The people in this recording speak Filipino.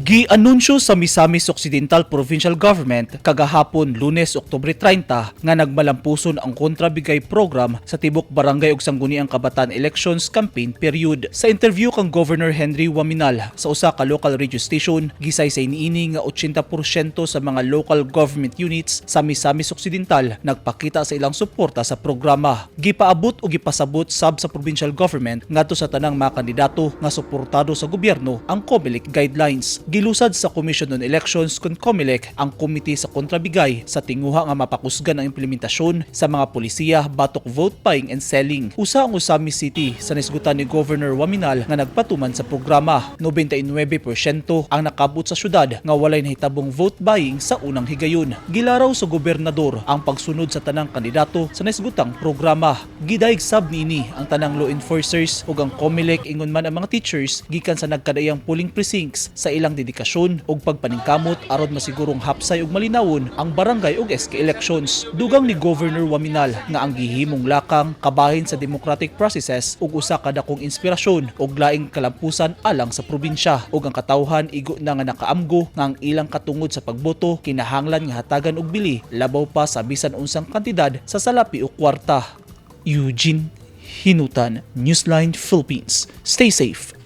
Gi-anunsyo sa Misamis Occidental Provincial Government kagahapon Lunes, Oktubre 30 nga nagmalampuson ang kontrabigay program sa tibok barangay ug sangguniang kabataan elections campaign period. Sa interview kang Governor Henry Waminal sa usa ka local radio station, gisaysay niini nga 80% sa mga local government units sa Misamis Occidental nagpakita sa ilang suporta sa programa. Gipaabot o gipasabot sab sa provincial government ngadto sa tanang mga kandidato nga suportado sa gobyerno ang COMELEC guidelines. Gilusad sa Commission on Elections kon COMELEC ang komite sa kontrabigay sa tinguha nga mapakusgan ang implementasyon sa mga polisiya batok vote buying and selling. Usa ang Misamis City sa nisgutan ni Governor Waminal nga nagpatuman sa programa. 99% ang nakabot sa syudad nga walay nahitabong vote buying sa unang higayon. Gilaraw sa gobernador ang pagsunod sa tanang kandidato sa nisgutang programa. Gidaig sab niini ang tanang law enforcers ug ang COMELEC ingon man ang mga teachers gikan sa nagkadayang polling precincts sa ilang dedikasyon ug pagpaningkamot aron masigurong hapsay ug malinawon ang barangay ug SK elections. Dugang ni Governor Waminal nga ang gihimong lakang kabahin sa democratic processes ug usa ka dakong inspirasyon ug laing kalampusan alang sa probinsya ug ang katawhan igo na nga nakaamgo nga ang ilang katungod sa pagboto kinahanglan nga hatagan og bili labaw pa sa bisan unsang kantidad sa salapi o kwarta. Eugene Hinutan, Newsline Philippines. Stay safe.